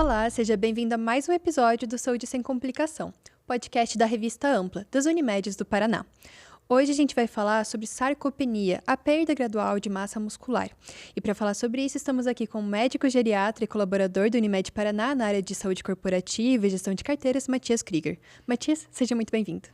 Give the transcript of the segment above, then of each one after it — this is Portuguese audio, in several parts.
Olá, seja bem-vindo a mais um episódio do Saúde Sem Complicação, podcast da revista Ampla, das Unimedes do Paraná. Hoje a gente vai falar sobre sarcopenia, a perda gradual de massa muscular. E para falar sobre isso, estamos aqui com o médico geriatra e colaborador do Unimed Paraná na área de saúde corporativa e gestão de carteiras, Matias Krieger. Matias, seja muito bem-vindo.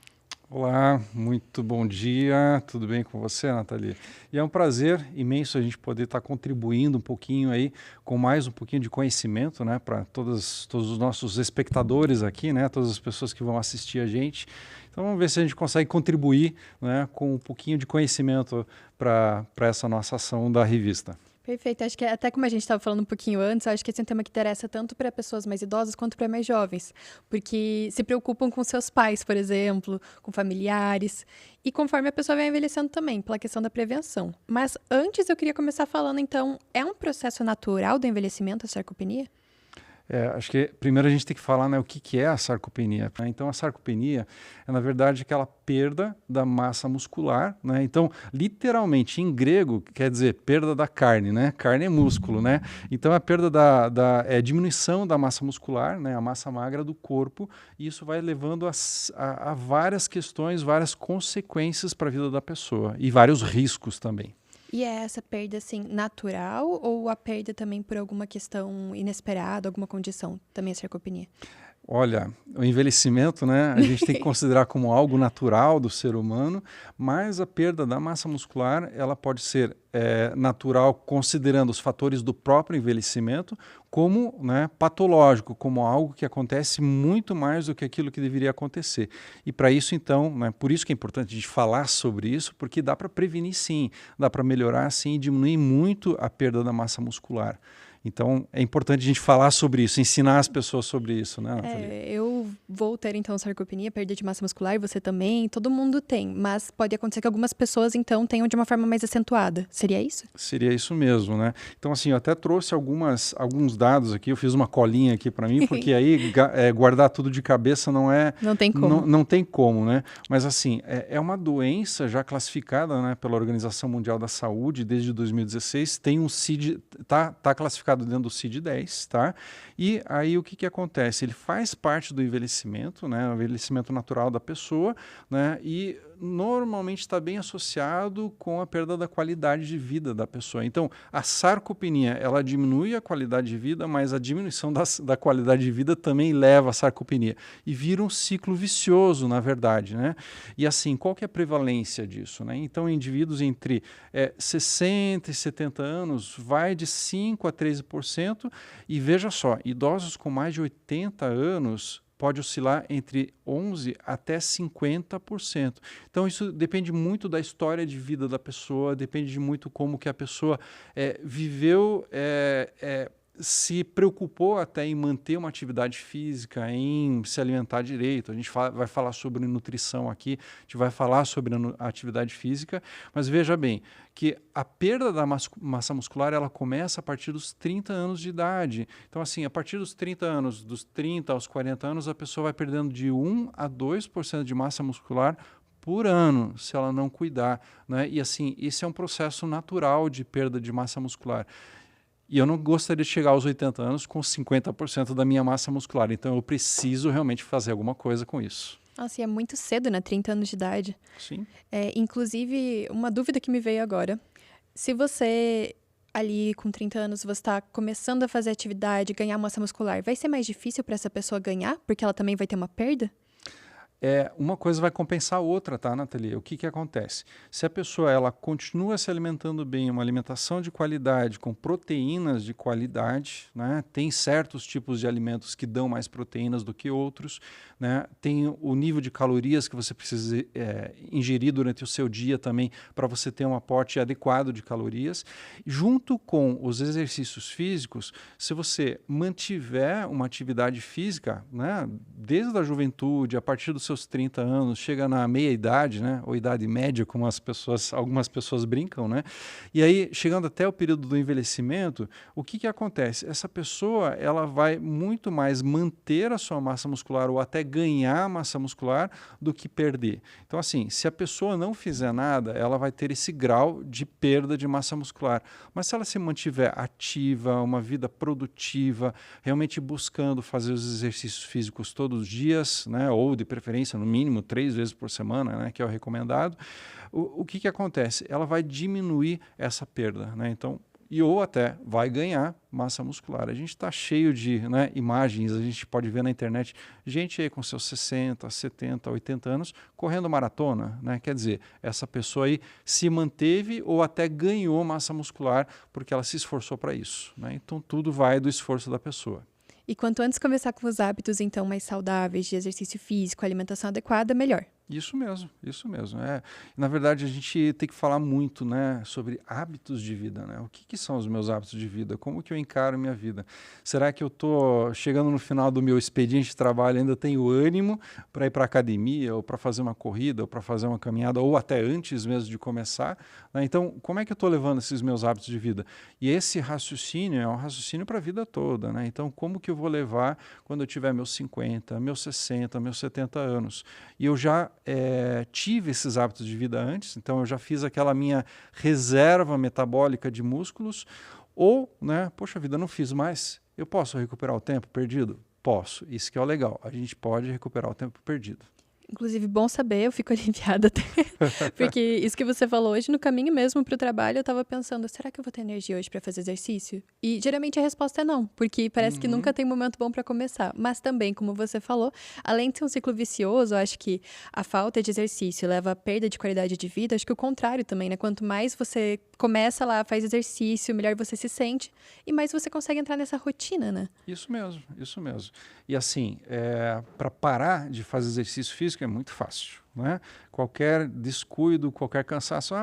Olá, muito bom dia, tudo bem com você, Nathalie? E é um prazer imenso a gente poder estar contribuindo um pouquinho aí, com mais um pouquinho de conhecimento, né, para todos os nossos espectadores aqui, né, todas as pessoas que vão assistir a gente. Então vamos ver se a gente consegue contribuir, né, com um pouquinho de conhecimento para essa nossa ação da revista. Perfeito, acho que até como a gente estava falando um pouquinho antes, acho que esse é um tema que interessa tanto para pessoas mais idosas quanto para mais jovens, porque se preocupam com seus pais, por exemplo, com familiares, e conforme a pessoa vai envelhecendo também, pela questão da prevenção. Mas antes eu queria começar falando, então, é um processo natural do envelhecimento a sarcopenia? Acho que primeiro a gente tem que falar, né, o que é a sarcopenia. Né? Então, a sarcopenia é, na verdade, aquela perda da massa muscular. Né? Então, literalmente, em grego, quer dizer perda da carne. Né? Carne é músculo. Né? Então, a perda é diminuição da massa muscular, né? A massa magra do corpo, e isso vai levando a várias questões, várias consequências para a vida da pessoa e vários riscos também. E é essa perda, assim, natural ou a perda também por alguma questão inesperada, alguma condição? Também é sarcopenia? Olha, o envelhecimento, né, a gente tem que considerar como algo natural do ser humano, mas a perda da massa muscular, ela pode ser natural considerando os fatores do próprio envelhecimento, como, né, patológico, como algo que acontece muito mais do que aquilo que deveria acontecer. E para isso, então, né, por isso que é importante a gente falar sobre isso, porque dá para prevenir sim, dá para melhorar sim e diminuir muito a perda da massa muscular. Então, é importante a gente falar sobre isso, ensinar as pessoas sobre isso, né, Nathalie? Eu vou ter, então, sarcopenia, perda de massa muscular, você também, todo mundo tem. Mas pode acontecer que algumas pessoas, então, tenham de uma forma mais acentuada. Seria isso? Seria isso mesmo, né? Então, assim, eu até trouxe alguns dados aqui, eu fiz uma colinha aqui para mim, porque aí guardar tudo de cabeça não é... Não tem como. Não tem como, né? Mas, assim, é uma doença já classificada, né, pela Organização Mundial da Saúde desde 2016, tem um CID, tá classificado dentro do CID-10, tá? E aí o que acontece? Ele faz parte do envelhecimento, né? O envelhecimento natural da pessoa, né? E normalmente está bem associado com a perda da qualidade de vida da pessoa. Então, a sarcopenia, ela diminui a qualidade de vida, mas a diminuição da qualidade de vida também leva à sarcopenia. E vira um ciclo vicioso, na verdade, né? E assim, qual que é a prevalência disso, né? Então, indivíduos entre 60 e 70 anos, vai de 5 a 13%, e veja só, idosos com mais de 80 anos, pode oscilar entre 11% até 50%. Então, isso depende muito da história de vida da pessoa, depende de muito como que a pessoa viveu, se preocupou até em manter uma atividade física, em se alimentar direito. A gente vai falar sobre nutrição aqui, a gente vai falar sobre a atividade física, mas veja bem que a perda da massa muscular, ela começa a partir dos 30 anos de idade. Então, assim, a partir dos 30 anos, dos 30 aos 40 anos, a pessoa vai perdendo de 1 a 2% de massa muscular por ano, se ela não cuidar, né? E assim, esse é um processo natural de perda de massa muscular. E eu não gostaria de chegar aos 80 anos com 50% da minha massa muscular. Então, eu preciso realmente fazer alguma coisa com isso. Nossa, e é muito cedo, né? 30 anos de idade. Sim. Inclusive, uma dúvida que me veio agora. Se você, ali com 30 anos, você está começando a fazer atividade, ganhar massa muscular, vai ser mais difícil para essa pessoa ganhar? Porque ela também vai ter uma perda? Uma coisa vai compensar a outra, tá, Nathalie? O que acontece? Se a pessoa ela continua se alimentando bem, uma alimentação de qualidade, com proteínas de qualidade, né? Tem certos tipos de alimentos que dão mais proteínas do que outros, né? Tem o nível de calorias que você precisa ingerir durante o seu dia também para você ter um aporte adequado de calorias. Junto com os exercícios físicos, se você mantiver uma atividade física, né? Desde a juventude, a partir dos nos seus 30 anos, chega na meia-idade, né, ou idade média, como algumas pessoas brincam, né, e aí, chegando até o período do envelhecimento, o que acontece? Essa pessoa, ela vai muito mais manter a sua massa muscular ou até ganhar massa muscular do que perder. Então, assim, se a pessoa não fizer nada, ela vai ter esse grau de perda de massa muscular. Mas se ela se mantiver ativa, uma vida produtiva, realmente buscando fazer os exercícios físicos todos os dias, né, ou de preferência no mínimo 3 vezes por semana, né, que é o recomendado, o que acontece? Ela vai diminuir essa perda, né? Então, ou até vai ganhar massa muscular. A gente está cheio de, né, imagens, a gente pode ver na internet gente aí com seus 60, 70, 80 anos correndo maratona, né? Quer dizer, essa pessoa aí se manteve ou até ganhou massa muscular porque ela se esforçou para isso, né? Então tudo vai do esforço da pessoa. E quanto antes começar com os hábitos, então, mais saudáveis, de exercício físico, alimentação adequada, melhor. Isso mesmo, isso mesmo. Na verdade, a gente tem que falar muito, né, sobre hábitos de vida, né? O que são os meus hábitos de vida? Como que eu encaro minha vida? Será que eu estou chegando no final do meu expediente de trabalho e ainda tenho ânimo para ir para a academia, ou para fazer uma corrida, ou para fazer uma caminhada, ou até antes mesmo de começar, né? Então, como é que eu estou levando esses meus hábitos de vida? E esse raciocínio é um raciocínio para a vida toda, né? Então, como que eu vou levar quando eu tiver meus 50, meus 60, meus 70 anos? E eu já tive esses hábitos de vida antes, então eu já fiz aquela minha reserva metabólica de músculos, ou, né, poxa vida, não fiz mais, eu posso recuperar o tempo perdido? Posso, isso que é o legal, a gente pode recuperar o tempo perdido. Inclusive, bom saber, eu fico aliviada até, porque isso que você falou hoje, no caminho mesmo para o trabalho, eu estava pensando, será que eu vou ter energia hoje para fazer exercício? E geralmente a resposta é não, porque parece que nunca tem momento bom para começar. Mas também, como você falou, além de ser um ciclo vicioso, eu acho que a falta de exercício leva à perda de qualidade de vida, acho que o contrário também, né? Quanto mais você começa lá, faz exercício, melhor você se sente e mais você consegue entrar nessa rotina, né? Isso mesmo, isso mesmo. E assim, para parar de fazer exercício físico é muito fácil, né? Qualquer descuido, qualquer cansaço,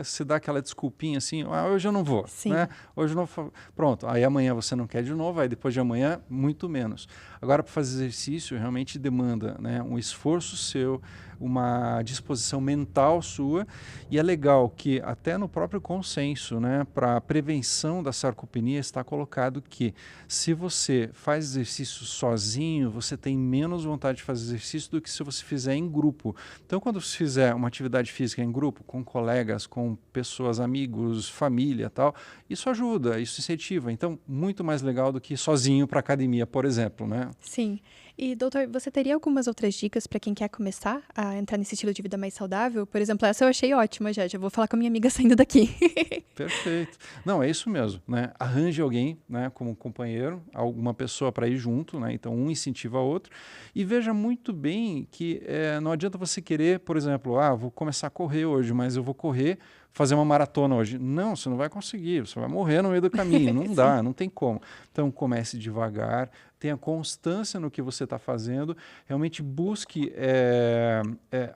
se dá aquela desculpinha assim, hoje eu não vou, Sim. né? Hoje eu não vou. Pronto, aí amanhã você não quer de novo, aí depois de amanhã, muito menos. Agora, para fazer exercício, realmente demanda, né, um esforço seu, uma disposição mental sua, e é legal que até no próprio consenso, né, para a prevenção da sarcopenia está colocado que se você faz exercício sozinho, você tem menos vontade de fazer exercício do que se você fizer em grupo. Então, quando você fizer uma atividade física em grupo, com colegas, com pessoas, amigos, família, tal, isso ajuda, isso incentiva. Então, muito mais legal do que sozinho para academia, por exemplo, né? Sim. E, doutor, você teria algumas outras dicas para quem quer começar a entrar nesse estilo de vida mais saudável? Por exemplo, essa eu achei ótima já vou falar com a minha amiga saindo daqui. Perfeito. Não, é isso mesmo, né? Arranje alguém, né, como companheiro, alguma pessoa para ir junto, né? Então, um incentiva o outro. E veja muito bem que não adianta você querer, por exemplo, vou começar a correr hoje, mas eu vou fazer uma maratona hoje. Não, você não vai conseguir, você vai morrer no meio do caminho, não dá, não tem como. Então comece devagar, tenha constância no que você está fazendo, realmente busque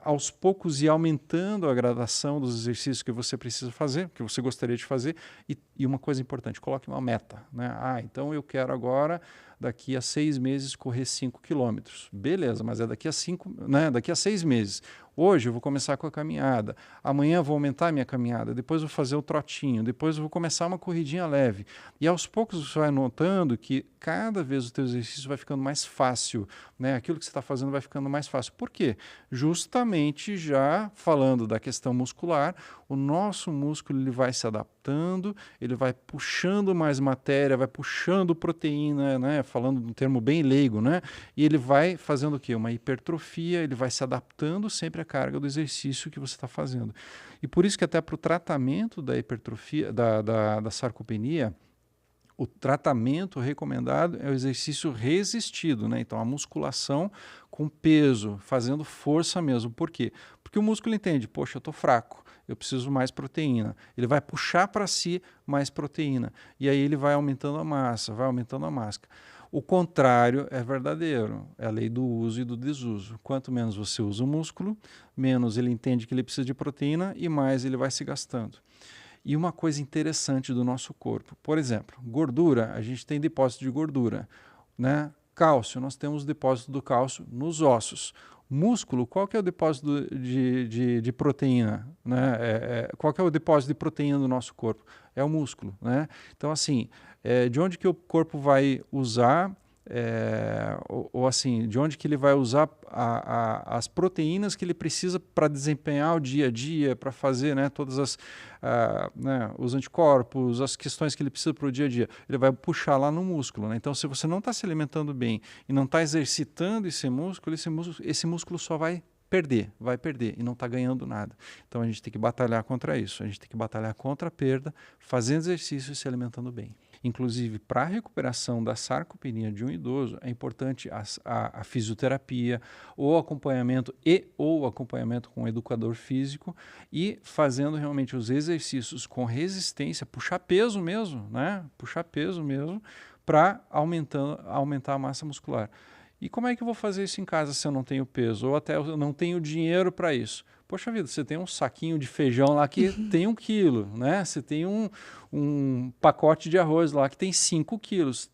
aos poucos ir aumentando a gradação dos exercícios que você precisa fazer, que você gostaria de fazer, e uma coisa importante, coloque uma meta, né? Então eu quero agora, daqui a 6 meses, correr 5 quilômetros. Beleza, mas é daqui a 6 meses. Hoje eu vou começar com a caminhada, amanhã eu vou aumentar a minha caminhada, depois eu vou fazer o trotinho, depois eu vou começar uma corridinha leve. E aos poucos você vai notando que cada vez o teu exercício vai ficando mais fácil, né? Aquilo que você está fazendo vai ficando mais fácil. Por quê? Justamente já falando da questão muscular, o nosso músculo ele vai se adaptando, ele vai puxando mais matéria, vai puxando proteína, né? Falando de um termo bem leigo, né? E ele vai fazendo o quê? Uma hipertrofia, ele vai se adaptando sempre à carga do exercício que você está fazendo. E por isso que até para o tratamento da hipertrofia, da sarcopenia, o tratamento recomendado é o exercício resistido, né? Então, a musculação com peso, fazendo força mesmo. Por quê? Porque o músculo entende, poxa, eu estou fraco, eu preciso mais proteína. Ele vai puxar para si mais proteína. E aí ele vai aumentando a massa, vai aumentando a massa. O contrário é verdadeiro, é a lei do uso e do desuso. Quanto menos você usa o músculo, menos ele entende que ele precisa de proteína e mais ele vai se gastando. E uma coisa interessante do nosso corpo, por exemplo, gordura, a gente tem depósito de gordura, né? Cálcio, nós temos depósito do cálcio nos ossos. Músculo, qual que é o depósito de proteína? Né? Qual que é o depósito de proteína do nosso corpo? É o músculo. Né? Então, assim, de onde que o corpo vai usar, ou assim, de onde que ele vai usar as proteínas que ele precisa para desempenhar o dia a dia, para fazer, né, todas né, os anticorpos, as questões que ele precisa para o dia a dia. Ele vai puxar lá no músculo. Né? Então, se você não está se alimentando bem e não está exercitando esse músculo só vai perder e não está ganhando nada. Então, a gente tem que batalhar contra isso. A gente tem que batalhar contra a perda, fazendo exercício e se alimentando bem. Inclusive, para a recuperação da sarcopenia de um idoso, é importante a fisioterapia, ou acompanhamento com um educador físico e fazendo realmente os exercícios com resistência, puxar peso mesmo, né? Puxar peso mesmo para aumentar a massa muscular. E como é que eu vou fazer isso em casa se eu não tenho peso? Ou até eu não tenho dinheiro para isso? Poxa vida, você tem um saquinho de feijão lá que tem 1 quilo, né? Você tem um pacote de arroz lá que tem 5 quilos.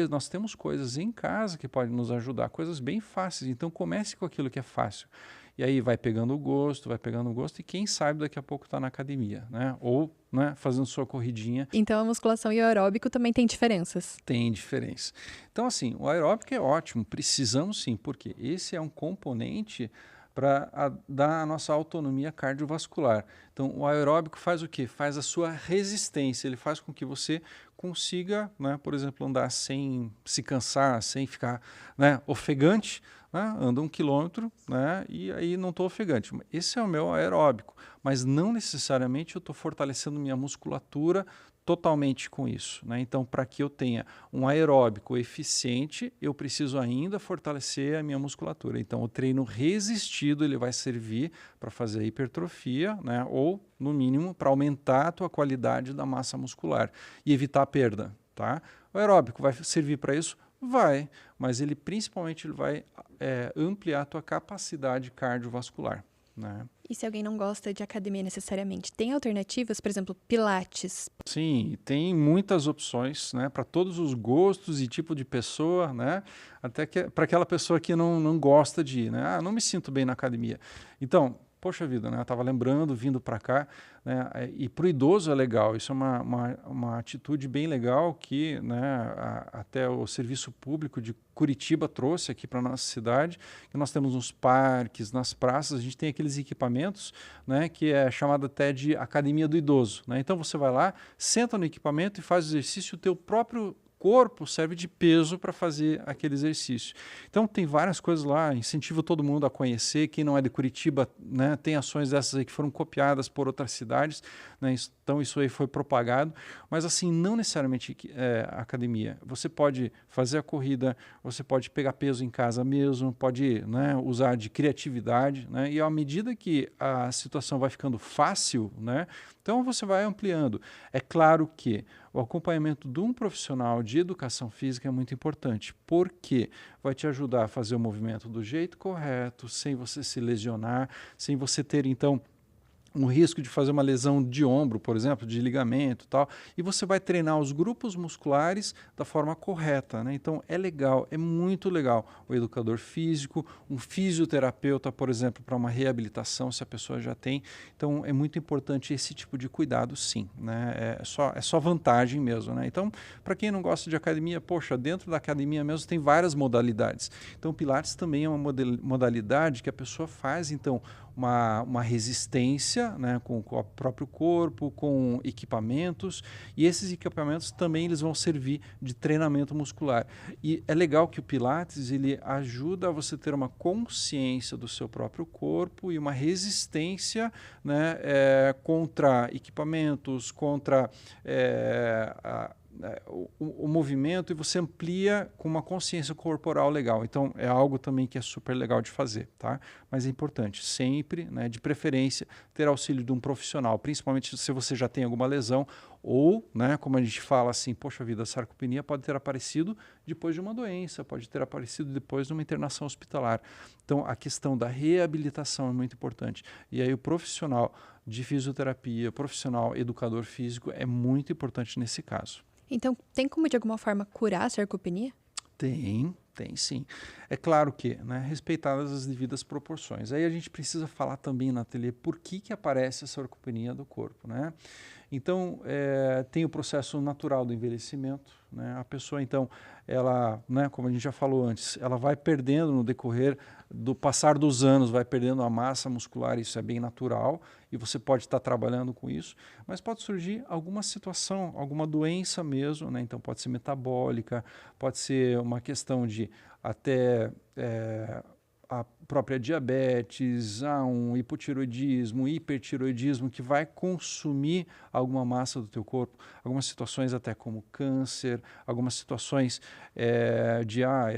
Nós temos coisas em casa que podem nos ajudar, coisas bem fáceis. Então comece com aquilo que é fácil. E aí vai pegando o gosto, e quem sabe daqui a pouco está na academia, né? Ou, né, fazendo sua corridinha. Então a musculação e o aeróbico também tem diferenças? Tem diferença. Então, assim, o aeróbico é ótimo, precisamos sim, porque esse é um componente para dar a nossa autonomia cardiovascular. Então, o aeróbico faz o quê? Faz a sua resistência, ele faz com que você consiga, né, por exemplo, andar sem se cansar, sem ficar, né, ofegante, né, anda 1 quilômetro, né, e aí não estou ofegante. Esse é o meu aeróbico, mas não necessariamente eu estou fortalecendo minha musculatura totalmente com isso. Né? Então, para que eu tenha um aeróbico eficiente, eu preciso ainda fortalecer a minha musculatura. Então, o treino resistido ele vai servir para fazer a hipertrofia, né? Ou, no mínimo, para aumentar a tua qualidade da massa muscular e evitar a perda. Tá? O aeróbico vai servir para isso? Vai, mas ele principalmente vai ampliar a tua capacidade cardiovascular. Né? E se alguém não gosta de academia necessariamente, tem alternativas, por exemplo, pilates? Sim, tem muitas opções, né, para todos os gostos e tipo de pessoa, né, até que para aquela pessoa que não gosta de ir, né, não me sinto bem na academia. Então, poxa vida, né, eu estava lembrando, vindo para cá, né, e para o idoso é legal, isso é uma atitude bem legal que, né, até o Serviço Público de Curitiba trouxe aqui para a nossa cidade, que nós temos nos parques, nas praças, a gente tem aqueles equipamentos, né, que é chamado até de Academia do Idoso. Né? Então você vai lá, senta no equipamento e faz o exercício, o teu próprio corpo serve de peso para fazer aquele exercício. Então tem várias coisas lá, incentivo todo mundo a conhecer, quem não é de Curitiba, né, tem ações dessas aí que foram copiadas por outras cidades, né, então isso aí foi propagado, mas assim, não necessariamente academia. Você pode fazer a corrida, você pode pegar peso em casa mesmo, pode, né, usar de criatividade, né, e à medida que a situação vai ficando fácil, né, então você vai ampliando. É claro que o acompanhamento de um profissional de educação física é muito importante, porque vai te ajudar a fazer o movimento do jeito correto, sem você se lesionar, sem você ter, então, um risco de fazer uma lesão de ombro, por exemplo, de ligamento e tal, e você vai treinar os grupos musculares da forma correta, né? Então é legal, é muito legal. O educador físico, um fisioterapeuta, por exemplo, para uma reabilitação, se a pessoa já tem. Então é muito importante esse tipo de cuidado, sim, né? É só vantagem mesmo, né? Então, para quem não gosta de academia, poxa, dentro da academia mesmo tem várias modalidades. Então, Pilates também é uma modalidade que a pessoa faz, então, uma resistência, né, com o próprio corpo, com equipamentos, e esses equipamentos também eles vão servir de treinamento muscular. E é legal que o Pilates ele ajuda a você ter uma consciência do seu próprio corpo e uma resistência, né, contra equipamentos, contra o movimento, e você amplia com uma consciência corporal legal. Então é algo também que é super legal de fazer, tá? Mas é importante sempre, né, de preferência, ter auxílio de um profissional, principalmente se você já tem alguma lesão ou, né, como a gente fala assim, poxa vida, a sarcopenia pode ter aparecido depois de uma doença, pode ter aparecido depois de uma internação hospitalar. Então a questão da reabilitação é muito importante. E aí o profissional de fisioterapia, profissional educador físico é muito importante nesse caso. Então, tem como de alguma forma curar a sarcopenia? Tem, Tem sim. É claro que, né, respeitadas as devidas proporções. Aí a gente precisa falar também, Nathalie, por que aparece essa sarcopenia do corpo, né? Então, tem o processo natural do envelhecimento, né? A pessoa, então, ela, né, como a gente já falou antes, ela vai perdendo no decorrer do passar dos anos, vai perdendo a massa muscular, isso é bem natural, e você pode estar trabalhando com isso, mas pode surgir alguma situação, alguma doença mesmo, né? Então pode ser metabólica, pode ser uma questão de até a própria diabetes, um hipotiroidismo, um hipertiroidismo que vai consumir alguma massa do teu corpo, algumas situações até como câncer, algumas situações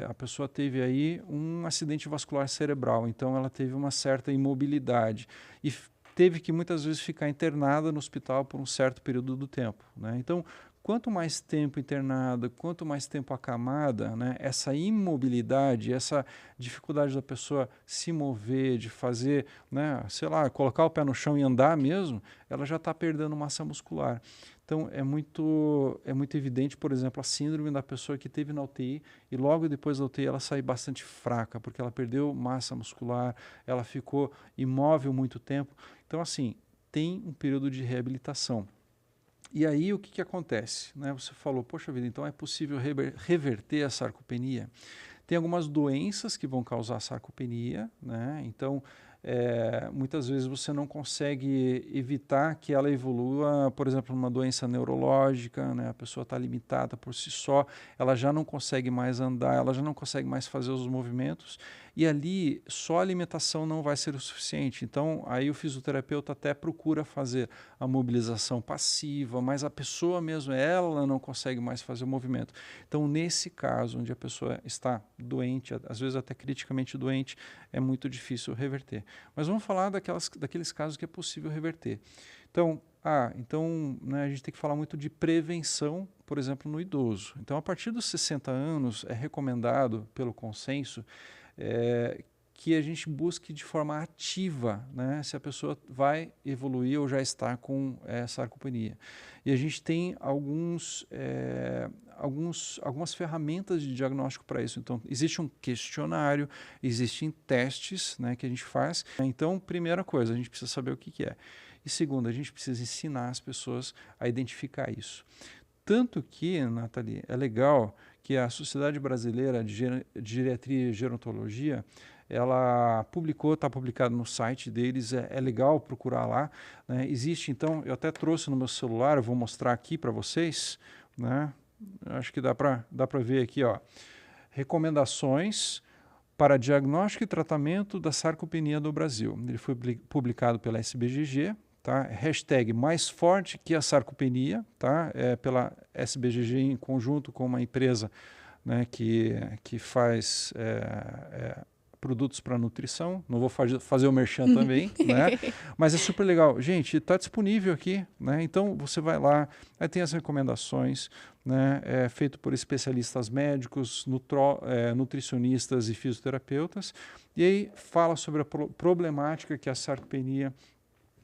a pessoa teve aí um acidente vascular cerebral, então ela teve uma certa imobilidade e teve que muitas vezes ficar internada no hospital por um certo período do tempo, né? Então, quanto mais tempo internada, quanto mais tempo acamada, né, essa imobilidade, essa dificuldade da pessoa se mover, de fazer, né, sei lá, colocar o pé no chão e andar mesmo, ela já está perdendo massa muscular. Então, é muito evidente, por exemplo, a síndrome da pessoa que teve na UTI e logo depois da UTI ela sai bastante fraca, porque ela perdeu massa muscular, ela ficou imóvel muito tempo. Então, assim, tem um período de reabilitação. E aí o que acontece? Né? Você falou, poxa vida, então é possível reverter a sarcopenia? Tem algumas doenças que vão causar sarcopenia, né? Então muitas vezes você não consegue evitar que ela evolua, por exemplo, uma doença neurológica, né? A pessoa está limitada por si só, ela já não consegue mais andar, ela já não consegue mais fazer os movimentos, e ali só a alimentação não vai ser o suficiente. Então aí o fisioterapeuta até procura fazer a mobilização passiva, mas a pessoa mesmo, ela não consegue mais fazer o movimento. Então nesse caso, onde a pessoa está doente, às vezes até criticamente doente, é muito difícil reverter. Mas vamos falar daqueles casos que é possível reverter. Então, né, a gente tem que falar muito de prevenção, por exemplo, no idoso. Então, a partir dos 60 anos, é recomendado, pelo consenso, que a gente busque de forma ativa, né, se a pessoa vai evoluir ou já está com sarcopenia. E a gente tem algumas ferramentas de diagnóstico para isso. Então, existe um questionário, existem testes, né, que a gente faz. Então, primeira coisa, a gente precisa saber o que é. E segunda, a gente precisa ensinar as pessoas a identificar isso. Tanto que, Nathalie, é legal que a Sociedade Brasileira de Geriatria e Gerontologia, ela publicou, está publicado no site deles, é legal procurar lá, né? Existe, então, eu até trouxe no meu celular, eu vou mostrar aqui para vocês, né? Acho que dá para ver aqui, ó. Recomendações para diagnóstico e tratamento da sarcopenia do Brasil. Ele foi publicado pela SBGG, tá? Hashtag mais forte que a sarcopenia, tá? Pela SBGG em conjunto com uma empresa, né, que faz produtos para nutrição. Não vou fazer o merchan também, né? Mas é super legal. Gente, está disponível aqui, né? Então você vai lá, aí tem as recomendações, né? É feito por especialistas médicos, nutricionistas e fisioterapeutas. E aí fala sobre a problemática que é a sarcopenia,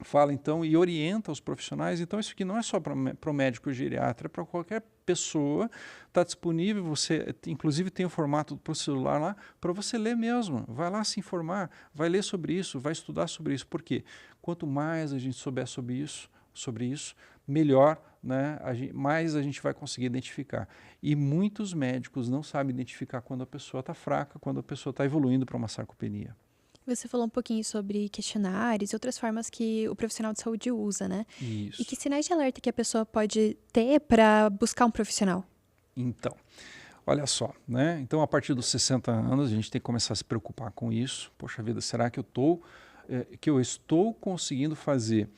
fala então e orienta os profissionais. Então isso aqui não é só para o médico geriatra, é para qualquer pessoa, está disponível, você inclusive tem o formato para o celular lá, para você ler mesmo, vai lá se informar, vai ler sobre isso, vai estudar sobre isso, porque quanto mais a gente souber sobre isso, melhor, né, mais a gente vai conseguir identificar. E muitos médicos não sabem identificar quando a pessoa está fraca, quando a pessoa está evoluindo para uma sarcopenia. Você falou um pouquinho sobre questionários e outras formas que o profissional de saúde usa, né? Isso. E que sinais de alerta que a pessoa pode ter para buscar um profissional? Então, olha só, né? Então, a partir dos 60 anos, a gente tem que começar a se preocupar com isso. Poxa vida, será que eu estou conseguindo fazer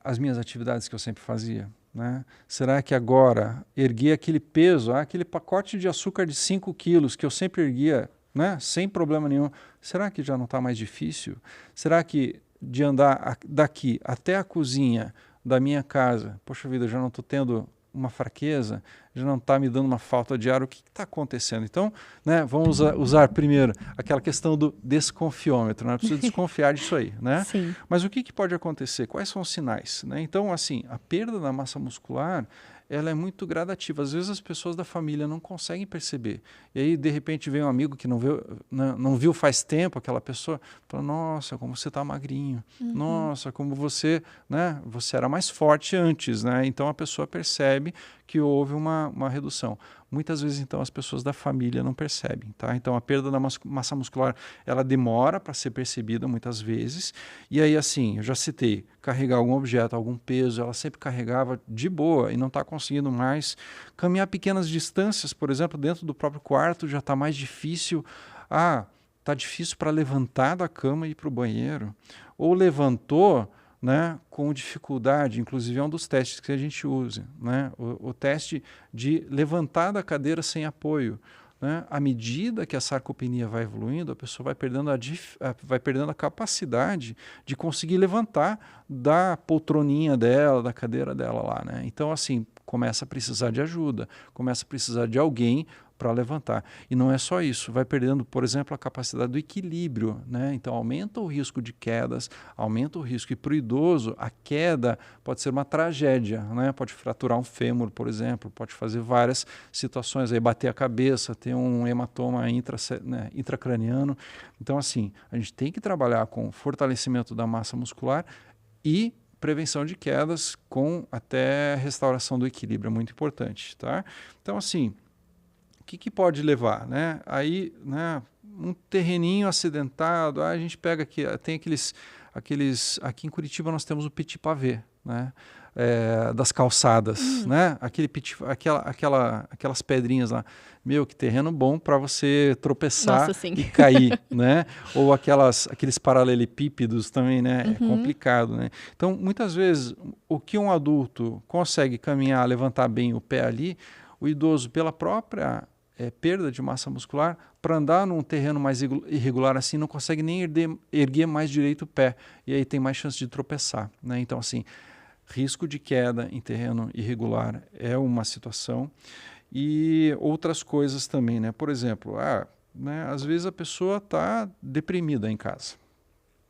as minhas atividades que eu sempre fazia? Né? Será que agora erguer aquele peso, aquele pacote de açúcar de 5 quilos que eu sempre erguia, né, sem problema nenhum, será que já não está mais difícil? Será que de andar daqui até a cozinha da minha casa, poxa vida, já não estou tendo uma fraqueza, já não está me dando uma falta de ar, o que está acontecendo? Então, né, vamos usar primeiro aquela questão do desconfiômetro, né? Precisa desconfiar disso aí, né? Sim. Mas o que pode acontecer? Quais são os sinais? Né? Então, assim, a perda da massa muscular, ela é muito gradativa. Às vezes as pessoas da família não conseguem perceber. E aí, de repente, vem um amigo que não viu faz tempo aquela pessoa, fala, nossa, como você está magrinho. Nossa, como você, né, você era mais forte antes, né? Então a pessoa percebe que houve uma redução. Muitas vezes, então, as pessoas da família não percebem, tá? Então, a perda da massa muscular, ela demora para ser percebida muitas vezes. E aí, assim, eu já citei, carregar algum objeto, algum peso, ela sempre carregava de boa e não está conseguindo mais. Caminhar pequenas distâncias, por exemplo, dentro do próprio quarto, já está mais difícil. Está difícil para levantar da cama e ir para o banheiro. Ou levantou, né, com dificuldade, inclusive é um dos testes que a gente usa, né, o teste de levantar da cadeira sem apoio. Né? À medida que a sarcopenia vai evoluindo, a pessoa vai perdendo a capacidade de conseguir levantar da poltroninha dela, da cadeira dela lá. Né? Então, assim, começa a precisar de ajuda, começa a precisar de alguém para levantar. E não é só isso, vai perdendo, por exemplo, a capacidade do equilíbrio, né? Então aumenta o risco de quedas, aumenta o risco. E para o idoso, a queda pode ser uma tragédia, né? Pode fraturar um fêmur, por exemplo, pode fazer várias situações, aí bater a cabeça, ter um hematoma intracraniano. Então, assim, a gente tem que trabalhar com fortalecimento da massa muscular e prevenção de quedas com até restauração do equilíbrio, é muito importante, tá? Então, assim, o que pode levar, né? Aí, né, um terreninho acidentado, a gente pega aqui, tem aqueles, aqui em Curitiba nós temos o petit pavé, né? Das calçadas, né? Aquelas pedrinhas lá. Meu, que terreno bom para você tropeçar e cair, né? Ou aqueles paralelepípedos também, né? É complicado, né? Então, muitas vezes, o que um adulto consegue caminhar, levantar bem o pé ali, o idoso, pela própria perda de massa muscular, para andar num terreno mais irregular assim, não consegue nem erguer mais direito o pé, e aí tem mais chance de tropeçar, né? Então, assim, risco de queda em terreno irregular é uma situação, e outras coisas também, né? Por exemplo, né, às vezes a pessoa está deprimida em casa,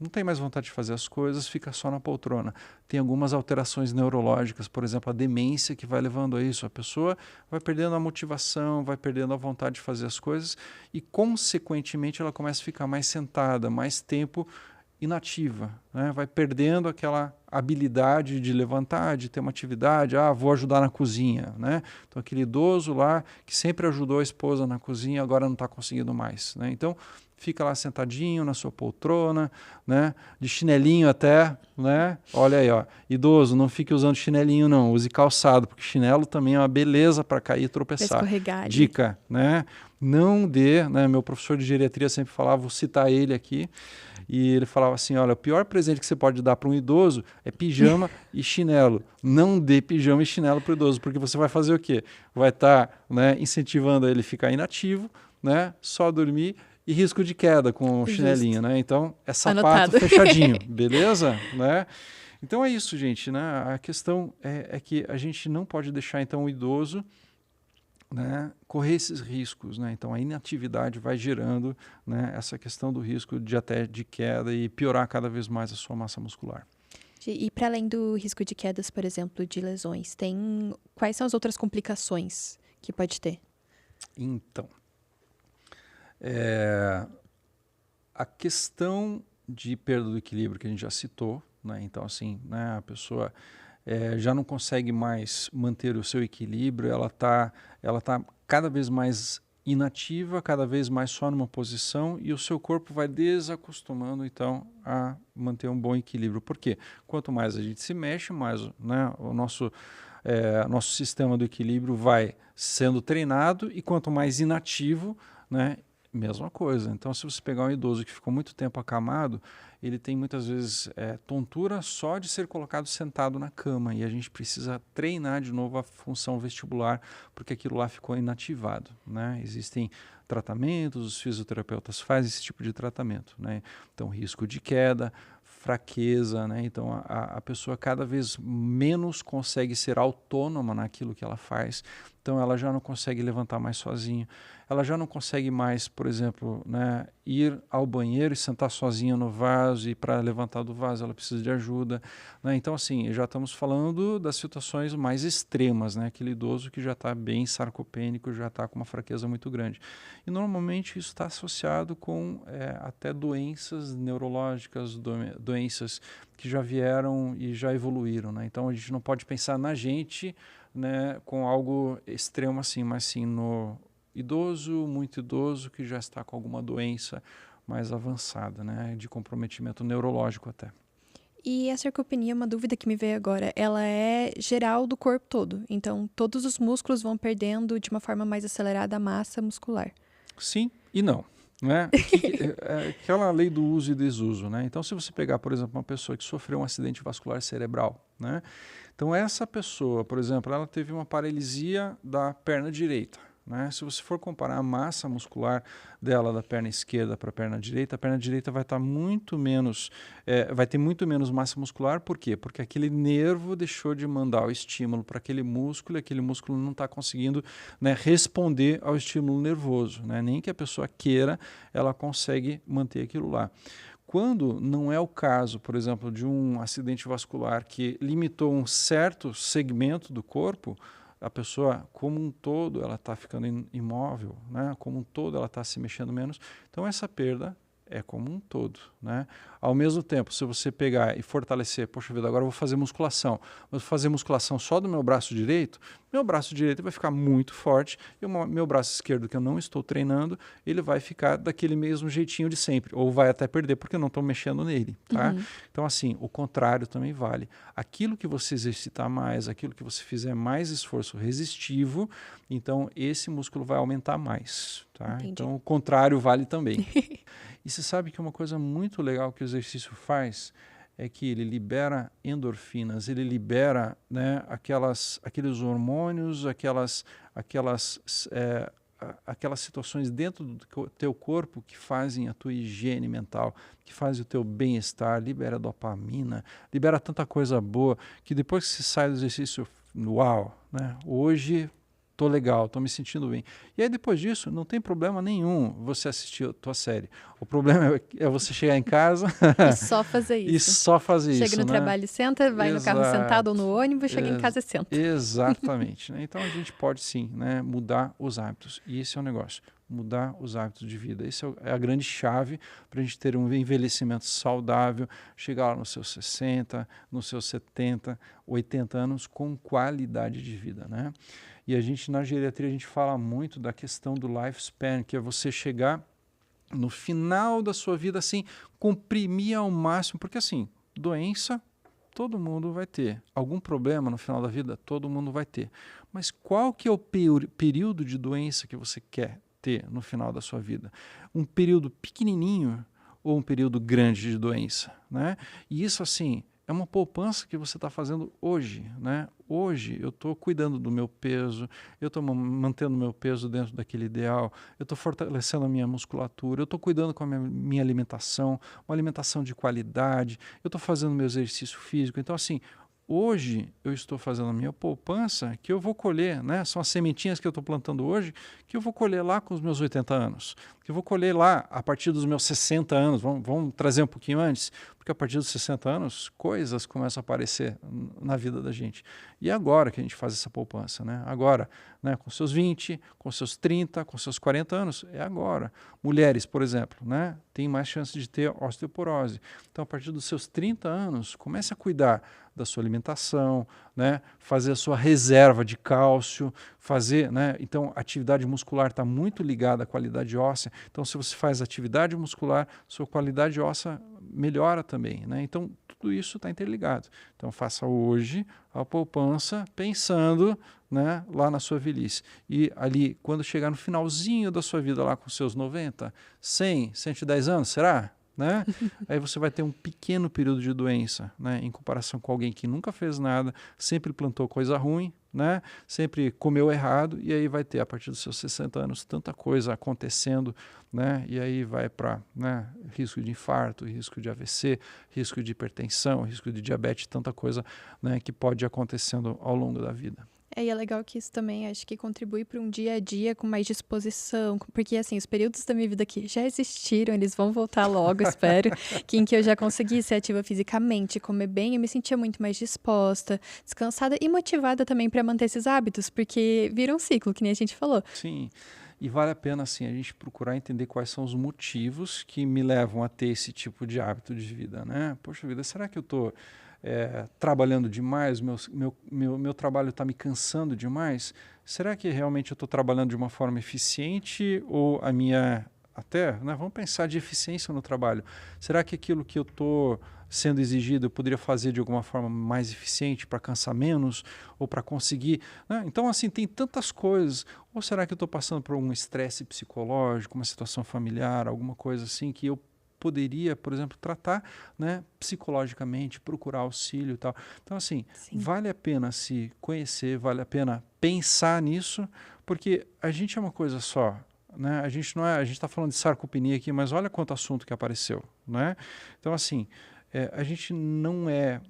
não tem mais vontade de fazer as coisas, fica só na poltrona. Tem algumas alterações neurológicas, por exemplo, a demência que vai levando a isso. A pessoa vai perdendo a motivação, vai perdendo a vontade de fazer as coisas e, consequentemente, ela começa a ficar mais sentada, mais tempo inativa, né? Vai perdendo aquela habilidade de levantar, de ter uma atividade, vou ajudar na cozinha, né? Então aquele idoso lá que sempre ajudou a esposa na cozinha, agora não está conseguindo mais, né? Então fica lá sentadinho na sua poltrona, né? De chinelinho até, né? Olha aí, ó, idoso, não fique usando chinelinho não, use calçado, porque chinelo também é uma beleza para cair e tropeçar. Dica, né? Não dê, né? Meu professor de geriatria sempre falava, vou citar ele aqui, e ele falava assim, olha, o pior presente que você pode dar para um idoso é pijama e chinelo. Não dê pijama e chinelo para o idoso, porque você vai fazer o quê? Vai estar, né, incentivando ele a ficar inativo, né, só dormir e risco de queda com o chinelinho, né? Então, é sapato fechadinho, beleza? Né? Então é isso, gente, né? A questão é que a gente não pode deixar, então, o idoso, né, correr esses riscos, né? Então a inatividade vai gerando, né, essa questão do risco de queda e piorar cada vez mais a sua massa muscular. E para além do risco de quedas, por exemplo, de lesões, quais são as outras complicações que pode ter? Então, a questão de perda do equilíbrio que a gente já citou, né? Então assim, né, a pessoa já não consegue mais manter o seu equilíbrio, ela tá cada vez mais inativa, cada vez mais só numa posição e o seu corpo vai desacostumando então a manter um bom equilíbrio. Por quê? Quanto mais a gente se mexe, mais, né, o nosso sistema do equilíbrio vai sendo treinado e quanto mais inativo, né, mesma coisa. Então, se você pegar um idoso que ficou muito tempo acamado, ele tem muitas vezes tontura só de ser colocado sentado na cama e a gente precisa treinar de novo a função vestibular porque aquilo lá ficou inativado, né? Existem tratamentos, os fisioterapeutas fazem esse tipo de tratamento, né? Então, risco de queda, fraqueza, né? Então a pessoa cada vez menos consegue ser autônoma naquilo que ela faz, então ela já não consegue levantar mais sozinha, ela já não consegue mais, por exemplo, né, ir ao banheiro e sentar sozinha no vaso, e para levantar do vaso ela precisa de ajuda, né? Então assim, já estamos falando das situações mais extremas, né? Aquele idoso que já está bem sarcopênico, já está com uma fraqueza muito grande. E normalmente isso está associado com até doenças neurológicas, doenças que já vieram e já evoluíram, né? Então a gente não pode pensar na gente, né, com algo extremo assim, mas sim no idoso, muito idoso, que já está com alguma doença mais avançada, né, de comprometimento neurológico até. E a sarcopenia, uma dúvida que me veio agora, ela é geral do corpo todo, então todos os músculos vão perdendo de uma forma mais acelerada a massa muscular. Sim e não. Né? Aquela lei do uso e desuso, né? Então, se você pegar, por exemplo, uma pessoa que sofreu um acidente vascular cerebral, né? Então, essa pessoa, por exemplo, ela teve uma paralisia da perna direita, né? Se você for comparar a massa muscular dela da perna esquerda para a perna direita vai estar muito menos, vai ter muito menos massa muscular. Por quê? Porque aquele nervo deixou de mandar o estímulo para aquele músculo, e aquele músculo não está conseguindo, né, responder ao estímulo nervoso, né? Nem que a pessoa queira, ela consegue manter aquilo lá. Quando não é o caso, por exemplo, de um acidente vascular que limitou um certo segmento do corpo, a pessoa como um todo ela está ficando imóvel, né? Como um todo ela está se mexendo menos, então essa perda é como um todo, né? Ao mesmo tempo, se você pegar e fortalecer, poxa vida, agora eu vou fazer musculação, mas vou fazer musculação só do meu braço direito vai ficar muito forte, e o meu braço esquerdo, que eu não estou treinando, ele vai ficar daquele mesmo jeitinho de sempre, ou vai até perder porque eu não estou mexendo nele, tá? Uhum. Então assim, o contrário também vale. Aquilo que você exercitar mais, aquilo que você fizer mais esforço resistivo, então esse músculo vai aumentar mais, tá? Entendi. Então o contrário vale também. E você sabe que uma coisa muito legal que o exercício faz é que ele libera endorfinas, ele libera, né, aqueles hormônios, aquelas situações dentro do teu corpo que fazem a tua higiene mental, que fazem o teu bem-estar, libera dopamina, libera tanta coisa boa, que depois que você sai do exercício, uau, né, hoje tô legal, tô me sentindo bem. E aí depois disso, não tem problema nenhum você assistir a tua série. O problema é você chegar em casa e só fazer isso. E só fazer chega isso, no né? trabalho, senta, vai no carro sentado ou no ônibus, chega em casa e senta. Exatamente. Né? Então a gente pode sim, né, mudar os hábitos. E esse é o negócio, mudar os hábitos de vida. Esse é a grande chave para a gente ter um envelhecimento saudável, chegar lá nos seus 60, nos seus 70, 80 anos com qualidade de vida, né? E a gente, na geriatria, a gente fala muito da questão do lifespan, que é você chegar no final da sua vida, assim, comprimir ao máximo, porque assim, doença, todo mundo vai ter. Algum problema no final da vida, todo mundo vai ter. Mas qual que é o período de doença que você quer ter no final da sua vida? Um período pequenininho ou um período grande de doença, né? E isso, assim, é uma poupança que você está fazendo hoje, né? Hoje eu estou cuidando do meu peso, eu estou mantendo o meu peso dentro daquele ideal, eu estou fortalecendo a minha musculatura, eu estou cuidando com a minha alimentação, uma alimentação de qualidade, eu estou fazendo meu exercício físico. Então, assim, hoje eu estou fazendo a minha poupança que eu vou colher, né? São as sementinhas que eu estou plantando hoje que eu vou colher lá com os meus 80 anos, que eu vou colher lá a partir dos meus 60 anos, vamos trazer um pouquinho antes, porque a partir dos 60 anos coisas começam a aparecer na vida da gente. E é agora que a gente faz essa poupança, né? Agora, né? Com seus 20, com seus 30, com seus 40 anos, é agora. Mulheres, por exemplo, né? Tem mais chance de ter osteoporose. Então, a partir dos seus 30 anos, comece a cuidar da sua alimentação, né? Fazer a sua reserva de cálcio, fazer, né? Então, a atividade muscular está muito ligada à qualidade óssea. Então, se você faz atividade muscular, sua qualidade óssea melhora também, né? Então, tudo isso está interligado. Então, faça hoje a poupança pensando, né, lá na sua velhice. E ali, quando chegar no finalzinho da sua vida, lá com seus 90, 100, 110 anos, será? né? Aí você vai ter um pequeno período de doença, né? Em comparação com alguém que nunca fez nada, sempre plantou coisa ruim, né? Sempre comeu errado, e aí vai ter, a partir dos seus 60 anos, tanta coisa acontecendo, né? E aí vai para, né, risco de infarto, risco de AVC, risco de hipertensão, risco de diabetes, tanta coisa, né, que pode ir acontecendo ao longo da vida. E é legal que isso também acho que contribui para um dia a dia com mais disposição, porque assim, os períodos da minha vida que já existiram, eles vão voltar logo, espero, que em que eu já consegui ser ativa fisicamente, comer bem, eu me sentia muito mais disposta, descansada e motivada também para manter esses hábitos, porque vira um ciclo, que nem a gente falou. Sim, e vale a pena assim, a gente procurar entender quais são os motivos que me levam a ter esse tipo de hábito de vida, né? Poxa vida, será que eu estou trabalhando demais, meu trabalho está me cansando demais? Será que realmente eu estou trabalhando de uma forma eficiente ou a minha... Até, né, vamos pensar de eficiência no trabalho. Será que aquilo que eu estou sendo exigido eu poderia fazer de alguma forma mais eficiente para cansar menos ou para conseguir? Né? Então, assim, tem tantas coisas. Ou será que eu estou passando por um estresse psicológico, uma situação familiar, alguma coisa assim que eu poderia, por exemplo, tratar, né, psicologicamente, procurar auxílio e tal. Então, assim, Sim. Vale a pena se conhecer, vale a pena pensar nisso, porque a gente é uma coisa só, né? A gente não é, a gente está falando de sarcopenia aqui, mas olha quanto assunto que apareceu, né? Então, assim, a gente não é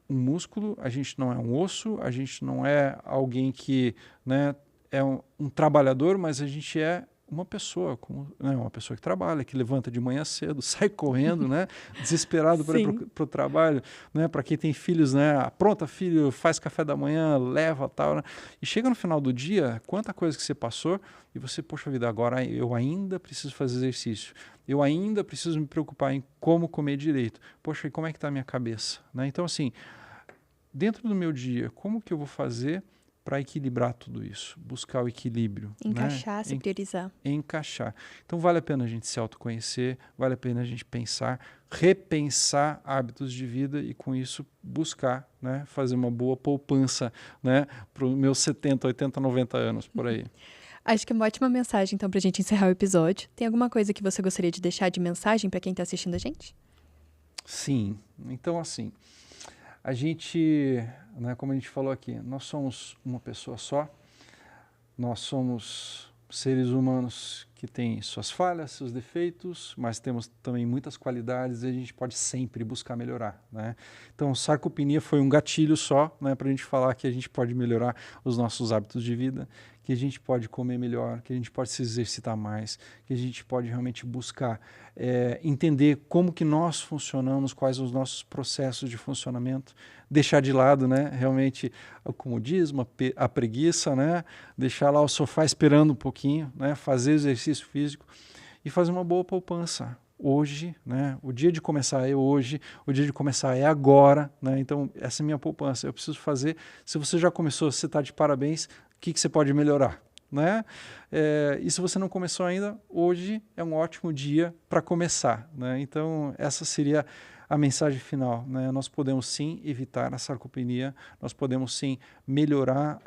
um músculo, a gente não é um osso, a gente não é alguém que, né, é um trabalhador, mas a gente é uma pessoa, né, uma pessoa que trabalha, que levanta de manhã cedo, sai correndo, né, desesperado para ir para o trabalho, né, para quem tem filhos, né, pronta filho, faz café da manhã, leva tal, né, e chega no final do dia, quanta coisa que você passou, e você, poxa vida, agora eu ainda preciso fazer exercício, eu ainda preciso me preocupar em como comer direito, poxa, e como é que está a minha cabeça, né? Então, assim, dentro do meu dia, como que eu vou fazer para equilibrar tudo isso, buscar o equilíbrio, Encaixar, né? se priorizar. Encaixar. Então vale a pena a gente se autoconhecer, vale a pena a gente pensar, repensar hábitos de vida e com isso buscar, né, fazer uma boa poupança, né, para os meus 70, 80, 90 anos, por aí. Acho que é uma ótima mensagem, então, para a gente encerrar o episódio. Tem alguma coisa que você gostaria de deixar de mensagem para quem está assistindo a gente? Sim. Então, assim, a gente, né, como a gente falou aqui, nós somos uma pessoa só, nós somos seres humanos que têm suas falhas, seus defeitos, mas temos também muitas qualidades e a gente pode sempre buscar melhorar, né? Então, sarcopenia foi um gatilho só, né, para a gente falar que a gente pode melhorar os nossos hábitos de vida, que a gente pode comer melhor, que a gente pode se exercitar mais, que a gente pode realmente buscar entender como que nós funcionamos, quais os nossos processos de funcionamento, deixar de lado, né, realmente o comodismo, a preguiça, né, deixar lá o sofá esperando um pouquinho, né, fazer exercício físico e fazer uma boa poupança. Hoje, né, o dia de começar é hoje, o dia de começar é agora, né, então essa é a minha poupança, eu preciso fazer, se você já começou, você está de parabéns, o que você pode melhorar? Né? E se você não começou ainda, hoje é um ótimo dia para começar, né? Então essa seria a mensagem final, né? Nós podemos sim evitar a sarcopenia, nós podemos sim melhorar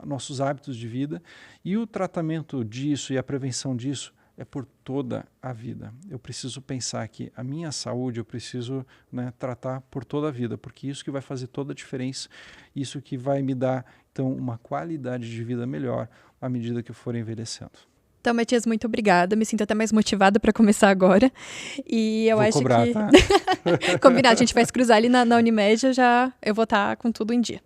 nossos hábitos de vida e o tratamento disso e a prevenção disso é por toda a vida. Eu preciso pensar que a minha saúde eu preciso, né, tratar por toda a vida, porque isso que vai fazer toda a diferença, isso que vai me dar então uma qualidade de vida melhor à medida que eu for envelhecendo. Então, Matias, muito obrigada. Me sinto até mais motivada para começar agora. E eu vou acho cobrar, que... tá? Combinado, a gente vai se cruzar ali na Unimed, eu vou estar com tudo em dia.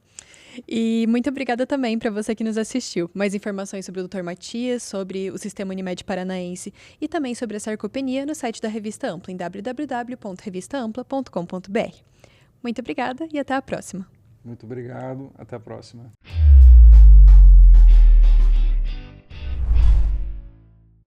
E muito obrigada também para você que nos assistiu. Mais informações sobre o Dr. Matias, sobre o Sistema Unimed Paranaense e também sobre a sarcopenia no site da Revista Ampla, em www.revistaampla.com.br. Muito obrigada e até a próxima. Muito obrigado, até a próxima.